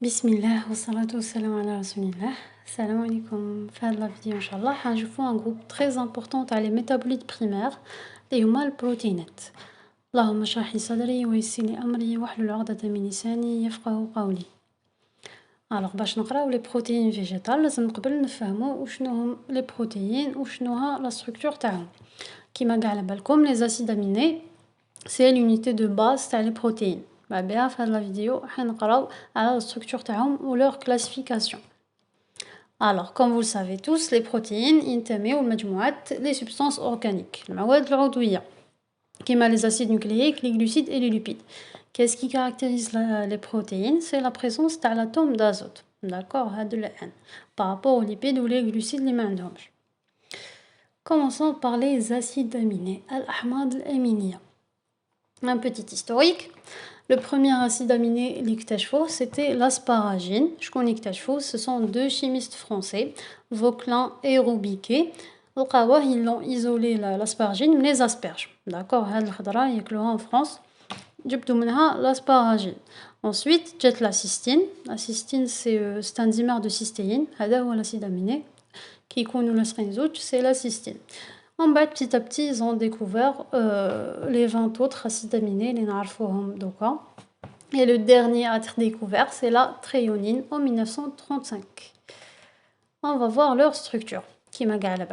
بسم الله والصلاة والسلام على رسول الله. السلام عليكم. في هاد لا فيديو ان شاء الله حنشوفوا ان جروب تري امبورطون تاع لي ميتابوليت بريمير اللي هما البروتينات. اللهم اشرح لي صدري ويسر لي امري واحلل عقدة من لساني يفقه قولي. باش نقراو لي بروتين فيجيتال لازم قبل نفهموا وشنو هم لي بروتين وشنو ها لا ستركتور تاعهم. كيما قاع على بالكم لي زاسيد اميني سي لونيتي دو باز تاع لي بروتين. بها في هاد لا فيديو حنقراو على لا ستركتور تاعهم و لور كلاسيفيكاسيون. Alors, comme vous le savez tous, les protéines ينتميو لمجموعة les substances organiques, المواد العضوية, كيما les acides nucléiques, les glucides et les lipides. Qu'est-ce qui caractérise les protéines? C'est la présence تاع l'atome d'azote, d'accord, هاد le N, par rapport aux lipides ou les glucides اللي ما عندهمش. Commençons par les acides aminés, الأحماض الأمينية. Un petit historique. Le premier acide aminé l'ictachfo, c'était l'asparagine. Je connais l'ictachfo, ce sont deux chimistes français, Vauquelin et Roubiquet. Ils l'ont isolé l'asparagine, mais les asperges. D'accord, il y a en France. L'asparagine. Ensuite, j'ai la cystine. La cystine, c'est un dimère de cystéine. L'acide aminé qui connaît c'est la cystine. En bas, petit à petit, ils ont découvert les 20 autres acides aminés, les narfohom doka. Et le dernier à être découvert, c'est la tréonine en 1935. On va voir leur structure. Qui m'a gagné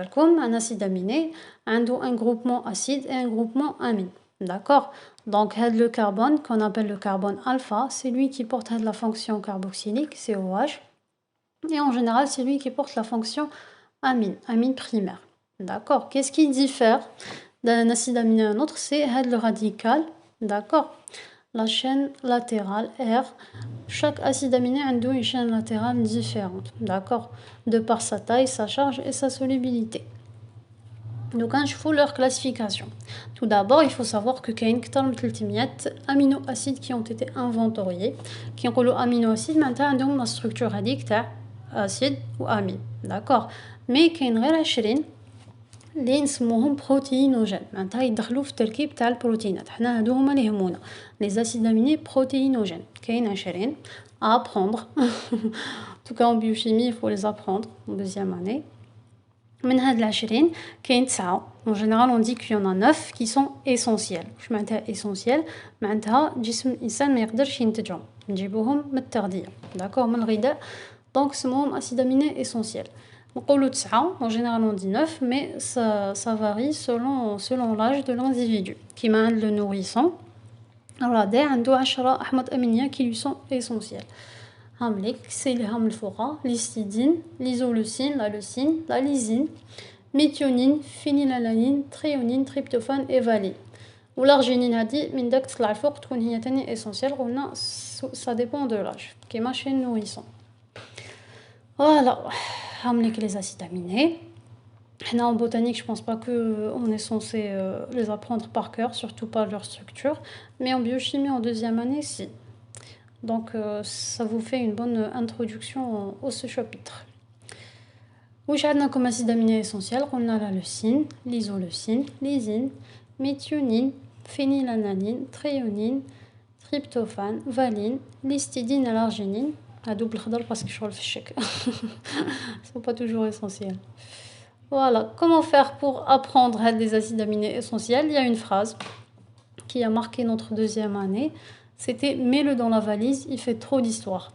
un acide aminé, un groupement acide et un groupement amine. D'accord? Donc, le carbone, qu'on appelle le carbone alpha, c'est lui qui porte la fonction carboxylique, COH. Et en général, c'est lui qui porte la fonction amine, amine primaire. D'accord. Qu'est-ce qui diffère d'un acide aminé à un autre? C'est le radical. D'accord. La chaîne latérale R. Chaque acide aminé a une chaîne latérale différente. D'accord. De par sa taille, sa charge et sa solubilité. Donc, il faut leur classification. Tout d'abord, il faut savoir que il y a 300 aminoacides qui ont été inventoriés. Qui ont aminoacides, maintenant, ils ont la structure radique acide ou amine. D'accord. Mais il y a une 20 اللي نسموهم بروتينوجين معناتها يدخلوا في التركيب تاع البروتينات. حنا هادو هما اللي يهمونا لي زاسيد اميني بروتينوجين. كاين 20 à apprendre. En tout cas en biochimie, il faut les apprendre en deuxième année. من هاد 20 كاين 9. En général, on dit qu'il y en a 9 qui sont essentiels. واش معناتها essentiel؟ معناتها جسم الانسان ما يقدرش ينتجهم، نجيبوهم من التغذية، داكور، من الغذاء. دونك سموهم اسيد اميني essentiel. نقولوا 9, en général on dit 9, mais ça varie selon l'âge de l'individu. كيما عند le nourrisson, الرضيع عنده 10 أحماض أمينية qui lui sont essentielles. هامليك c'est les الفوقا l'histidine, l'isoleucine, la leucine, la lysine, méthionine, phénylalanine, tréonine, tryptophane et valine. والارجينين هادي من داك تطلع الفوق تكون هي تاني essentielle. قلنا ça dépend de l'âge كيما chez le nourrisson. Voilà. Les acides aminés. En botanique, je pense pas qu'on est censé les apprendre par cœur, surtout pas leur structure. Mais en biochimie, en deuxième année, si. Donc, ça vous fait une bonne introduction au ce chapitre. Où j'ai comme acide aminé essentiel, on a la leucine, l'isoleucine, lysine, méthionine, phénylalanine, tréonine, tryptophane, valine, l'histidine et l'arginine. À double khadar parce que je suis le fichier. Ils sont pas toujours essentiels. Voilà. Comment faire pour apprendre des acides aminés essentiels? Il y a une phrase qui a marqué notre deuxième année. C'était « mets-le dans la valise, il fait trop d'histoire ».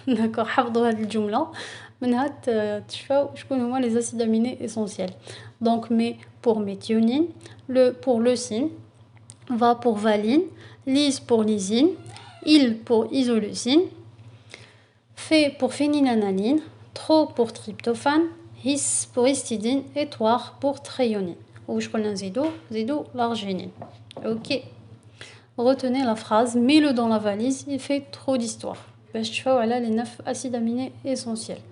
D'accord. حفظوا هذه الجملة. منها تشوفوا شكون هما les acides aminés essentiels. Donc, mais pour méthionine, le pour leucine, va pour valine, lys pour lysine, il pour isoleucine, fait pour phénylalanine, trop pour tryptophane, his pour histidine et toir pour tréonine. Ou je connais zédo l'arginine. Ok. Retenez la phrase, mets-le dans la valise, il fait trop d'histoire. Je fais les 9 acides aminés essentiels.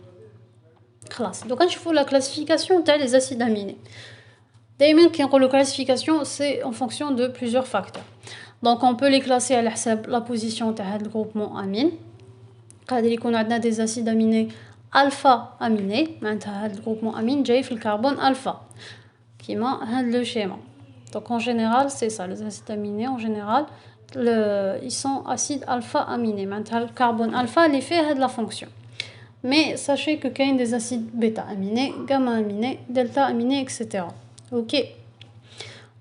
Donc, je fais la classification des acides aminés. D'ailleurs, la classification, c'est en fonction de plusieurs facteurs. Donc, on peut les classer à la position du groupement amine. قادر يكون عندنا des acides aminés alpha aminés معناتها هذا الجروبمون امين جاي في الكربون الفا كيما هذا لو شيما. Donc en général c'est ça, les acides aminés en général ils sont acides alpha-aminés. Maintenant, le carbone alpha, il fait de la fonction. Mais sachez que qu'il y a des acides bêta-aminés, gamma-aminés, delta-aminés, etc. Ok.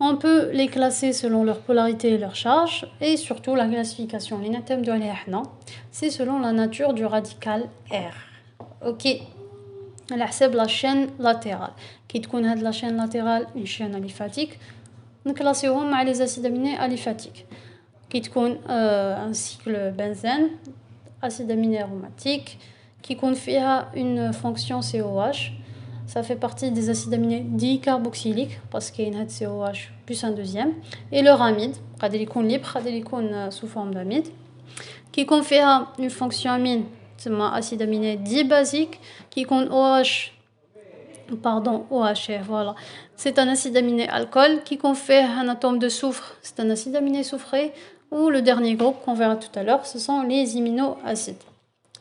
On peut les classer selon leur polarité et leur charge, et surtout la classification, c'est selon la nature du radical R. Ok. على حساب la chaîne latérale. كي تكون هاد la chaîne latérale une chaîne aliphatique, نكلاسيوهم مع les acides aminés aliphatiques. كي تكون un cycle benzène, acide aminé aromatique, qui يكون فيها une fonction COH. Ça fait partie des acides aminés dicarboxyliques parce qu'il y a une COH plus un deuxième. Et leur amide, قادر يكون libre, قادر يكون sous forme d'amide, qui يكون فيها une fonction amine, c'est acide aminé dibasique, qui يكون OH, pardon, OH, voilà. C'est un acide aminé alcool qui confère un atome de soufre, c'est un acide aminé soufré, ou le dernier groupe qu'on verra tout à l'heure, ce sont les iminoacides.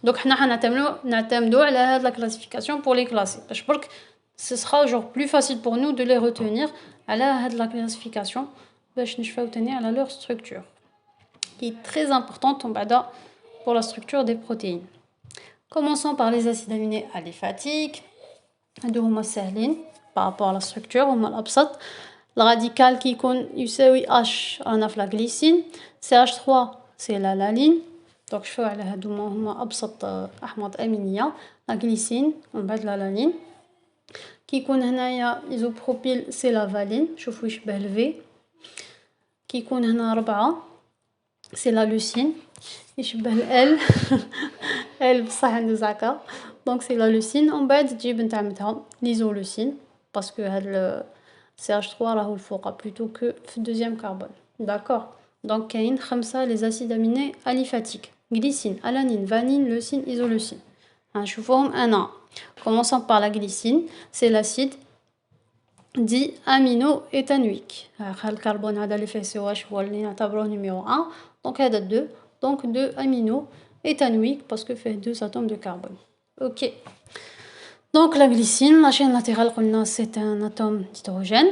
Donc, on va la classification pour les classer. Je pense que ce sera genre plus facile pour nous de les retenir à la classification à leur structure, qui est très importante pour la structure des protéines. Commençons par les acides aminés aliphatiques. Par rapport à la structure, le radical qui يساوي H في la glycine, CH3 c'est la laline. Donc, je fais على هادوما هما أبسط أحماض أمينية. La glycine, on بعد la laline. كي يكون هنايا isopropyl c'est la valine. شوفوا يشبه ال V. كي يكون هنا 4 c'est la leucine. يشبه ال L. L بصح عنده زعكة. Donc c'est la leucine. On بعد تجيب نتاعمتها l'isoleucine parce que هاد le CH3 راهو الفوق plutôt que في deuxième carbone. D'accord. Donc كاين 5 les acides aminés aliphatiques. Glycine, alanine, valine, leucine, isoleucine. نشوفوهم un à un. Commençons par la glycine, c'est l'acide dit amino-éthanoïque. Le carbone a l'effet COH هو اللي نعتبروه numéro 1. Donc هذا 2. Donc 2 amino-éthanoïque parce que fait 2 atomes de carbone. OK. Donc la glycine, la chaîne latérale c'est un atome d'hydrogène.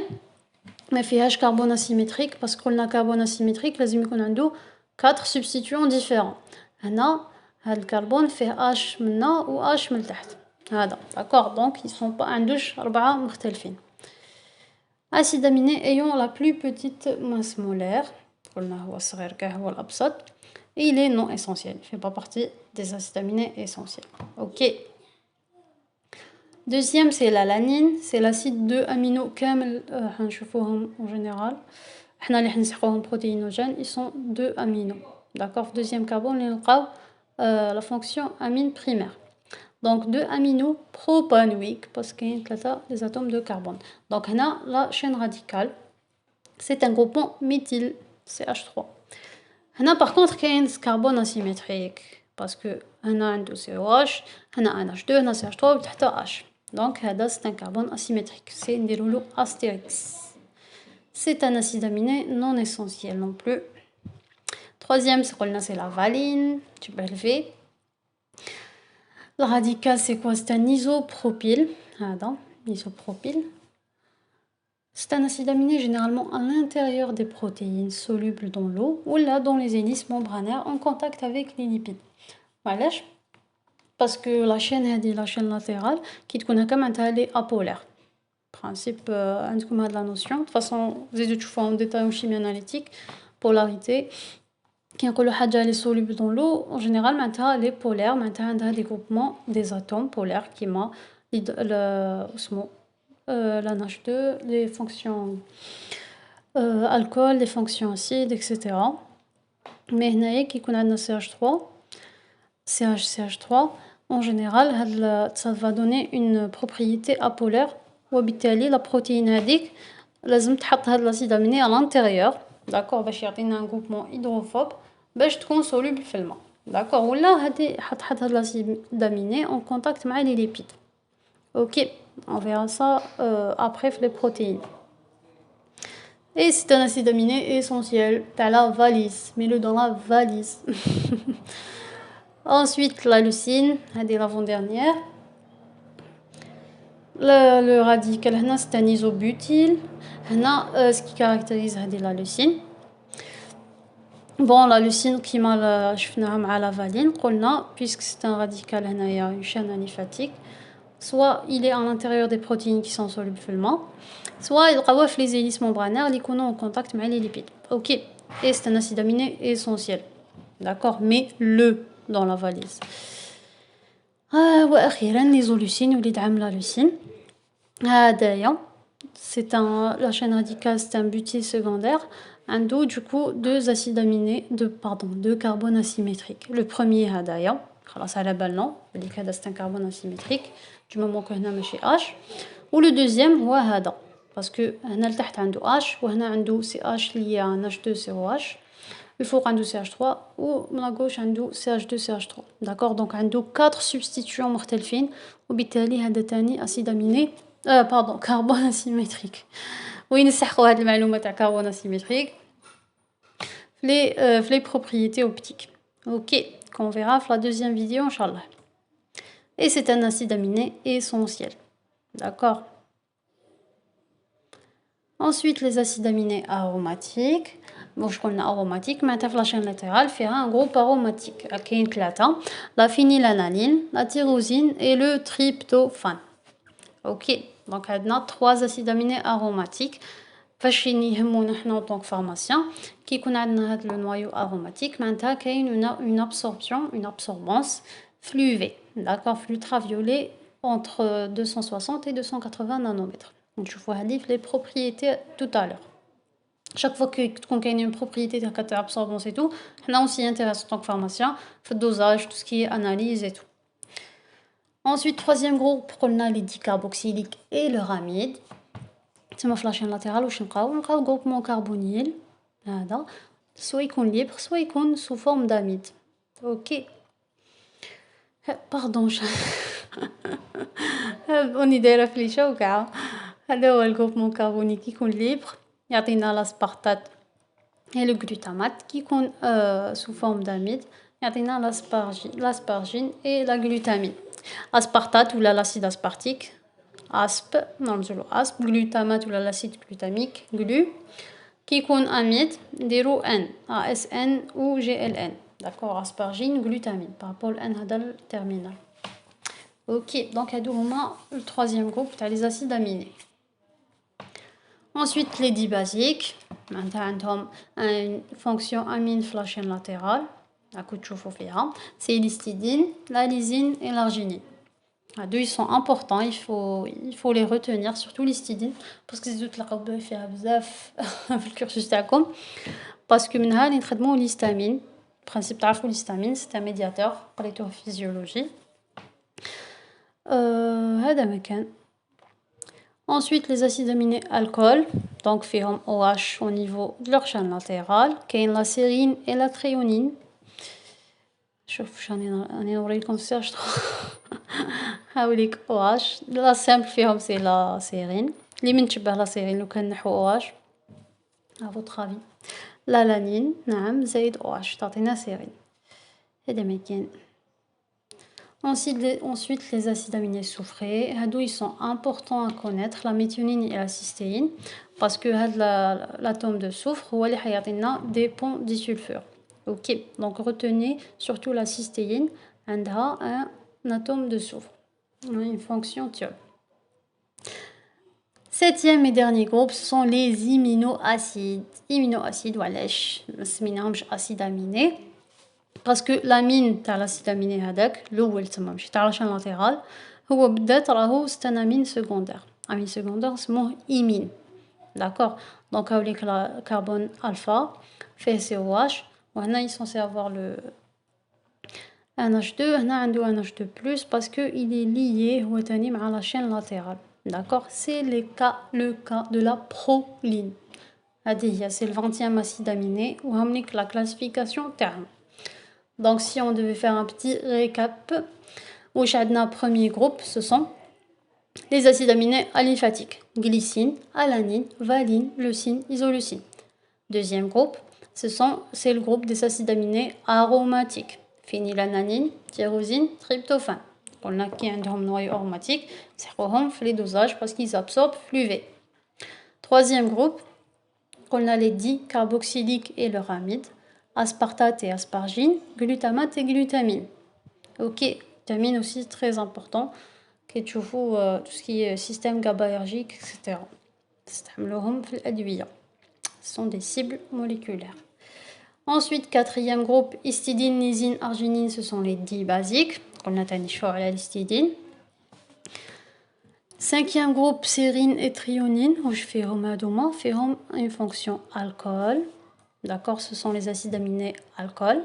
ما فيهاش carbone asymétrique parce que le carbone asymétrique لازم يكون عنده 4 substituants différents. هنا هاد الكربون فيه H من هنا و H من تحت. هذا d'accord. Donc ils sont pas عندوش 4 مختلفين. Acide aminé ayant la plus petite masse molaire. قلنا هو الصغير كاع هو الأبسط. Et il est non essentiel. Il fait pas partie des acides aminés essentiels. OK. Deuxième, c'est la lanine, c'est l'acide 2 amino كامل حنشوفوهم en général. حنا اللي حنسحقوهم protéinogènes, ils sont 2 amino. D'accord. Deuxième carbone, اللي نلقاو la fonction amine primaire. Donc 2 amino propanoïques parce qu'il y a les atomes de carbone. Donc هنا la chaîne radicale, c'est un groupement méthyle CH3. هنا par contre كاين carbone asymétrique parce que هنا عنده COH, هنا NH2, هنا CH3 وتحته H. Donc هذا c'est un carbone asymétrique. C'est نديرولو astérix. C'est un acide aminé non essentiel non plus. Troisième, c'est la valine, tu peux lever. Le radical, c'est quoi? C'est un isopropyl. Attends, isopropyl. C'est un acide aminé généralement à l'intérieur des protéines solubles dans l'eau ou là dans les hélices membranaires en contact avec les lipides. Voilà. Parce que la chaîne latérale qui تكون هكا معناتها elle est apolaire. Principe عندكم هاد la notion. De toute façon, زيدو تشوفوها en détail en chimie analytique. Polarité. Qui نقولوا حاجة elle est soluble dans l'eau, en général معناتها elle est polaire, معناتها عندها des groupements des atomes polaires كيما la NH2, les fonctions alcool, les fonctions acides, etc. Mais هنايا كي يكون عندنا CH3, CH3, en général ça va donner une propriété apolaire وبالتالي la protéine هذيك لازم تحط هاد l'acide aminé à l'intérieur, d'accord, باش يعطينا un groupement hydrophobe باش تكون soluble في الماء, d'accord. ولا هادي حط هاد l'acide aminé en contact مع les lipides. OK, on verra ça après les protéines. Et c'est un acide aminé essentiel. T'as la valise, mets-le dans la valise. Ensuite, la leucine, c'est l'avant-dernière. Le radical, c'est un isobutyle. Ce qui caractérise la leucine, Bon, la leucine qui m'a شفناها la valine, قلنا puisque c'est un radical هنايا une chaîne aliphatique, soit il est à l'intérieur des protéines qui sont solubles filement, soit il يلقاوه les hélices membranaires اللي يكونوا en contact مع les lipides. OK. Et c'est un acide aminé essentiel. D'accord, mais le dans la valise. واخيرا ليزولوسين وليد عامله لوسين هدايا c'est un la chaîne radicale c'est un butyl secondaire عنده du coup deux acides aminés deux carbones asymétriques. Le premier هدايا خلاص على بالنا اللي هذا c'est un carbone asymétrique du moment que هنا ماشي H. و le deuxième هو هذا parce que هنا لتحت عنده H وهنا عنده CH lié à un H2COH. الفوق عنده CH3 و من الغوش عنده CH2CH3. d'accord donc عنده 4 substituants مختلفين وبالتالي هذا تاني اسيد اميني pardon كربون اسيمتريك. وين نسحقوا هاد المعلومه تاع كربون اسيمتريك في les propriétés optiques. OK, qu'on verra dans la deuxième vidéo inchallah. Et c'est un acide aminé essentiel. D'accord. Ensuite les acides aminés aromatiques. واش قلنا aromatique معناتها في لاشين لاترال فيها un groupe aromatique كاين ثلاثه la phénylalanine la tyrosine et le tryptophane. OK donc عندنا trois acides aminés aromatiques فاش يهمونا حنا en tant que pharmacien كي يكون عندنا هذا le noyau aromatique معناتها كاين une absorbance fluvée. d'accord flux ultraviolet entre 260 et 280 nanomètres. نشوفوا هذه les propriétés tout à l'heure. Chaque fois que تكون كاينه une propriété تاع absorbance et tout, حنا on s'y intéresse en tant que pharmacien, fait dosage, tout ce qui est analyse et tout. Ensuite, troisième groupe, قلنا les dicarboxyliques et leur amide. تما في لاشين لاترال واش نلقاو groupement carbonyl هذا soit يكون libre soit يكون sous forme d'amide. OK. Pardon. راني دايره فليشه وكاع. هذا هو الجروبمون كربونيك يكون libre. يعطينا l'aspartate et le glutamate qui يكون sous forme d'amide. يعطينا l'aspargine et la glutamine. Aspartate ولا l'acide aspartique asp نرمزولو asp glutamate ولا l'acide glutamique glu qui يكون amide نديرو N ASN ou GLN. d'accord aspargine glutamine par rapport à N هذا الترمينال. OK donc هادو هما le troisième groupe تاع les acides aminés. Ensuite les dibasiques معناتها عندهم une fonction amine في la chaîne latérale راكو تشوفوا فيها c'est l'histidine, la lysine et l'arginine. هادو ils sont importants il faut les retenir surtout l'histidine parce que زيدو تلقاو فيها بزاف في الكورسوس تاعكم parce que منها اللي نخدموا l'histamine. principe تعرفوا l'histamine c'est un médiateur قريتوه في physiologie. هذا مكان. Ensuite, les acides aminés alcool, donc فيهم OH au niveau de leur chaîne latérale. كاين la sérine et la thréonine. شوف راني نوريلكم CH3. هاوليك OH. la simple فيهم c'est la sérine. اللي من تشبه la sérine لو كان نحو OH. à votre avis. la lanine نعم زايد OH تعطينا sérine. هذا ما كاين. Ensuite, les acides aminés soufrés, ils sont importants à connaître, la méthionine et la cystéine, parce que l'atome de soufre, il a des ponts disulfure. OK, donc retenez surtout la cystéine, elle a un atome de soufre, une fonction thiol. Septième et dernier groupe, ce sont les iminoacides. Iminoacides, acides aminés. parce que l'amine تاع l'acide aminé هذاك الاول تما ماشي تاع لاشين لاترال هو بالذات راهو c'est un amine secondaire. amine secondaire اسمه imine. d'accord donc هاوليك carbone alpha فيه COH وهنا il est censé avoir le NH2 هنا عنده NH2+ parce que il est lié هو تاني مع la chaîne latérale. d'accord c'est le cas de la proline. هذه هي c'est le 20e acide aminé وهمليك la classification تاعهم. Donc, si on devait faire un petit récap, le premier groupe, ce sont les acides aminés aliphatiques. Glycine, alanine, valine, leucine, isoleucine. Deuxième groupe, c'est le groupe des acides aminés aromatiques. Phénylalanine, tyrosine, tryptophane. On a qui ont un noyau aromatique, c'est les dosages parce qu'ils absorbent fluvée. Troisième groupe, on a les dicarboxyliques et leur amide. aspartate et aspargine, glutamate et glutamine. Ok, glutamine aussi très important, qui tout ce qui est système GABAergique, etc. Ce sont des cibles moléculaires. Ensuite, quatrième groupe, histidine, lysine, arginine, ce sont les dibasiques. On a à l'histidine. Cinquième groupe, sérine et thréonine, où je fais une fonction alcool. D'accord, ce sont les acides aminés alcool.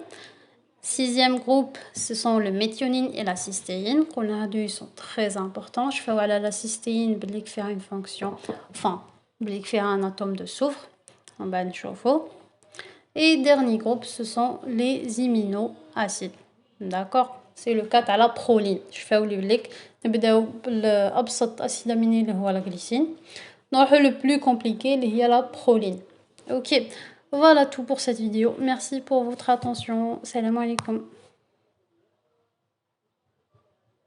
Sixième groupe, ce sont le méthionine et la cystéine. Ils sont très importants. Je fais la cystéine, je faire une fonction, je faire un atome de soufre. On va le chauffer. Et dernier groupe, ce sont les aminoacides. D'accord, c'est le cas à la proline. Je fais l'acide aminé, la glycine. Donc, le plus compliqué, c'est la proline. Ok, voilà tout pour cette vidéo. Merci pour votre attention. Salam alaikum.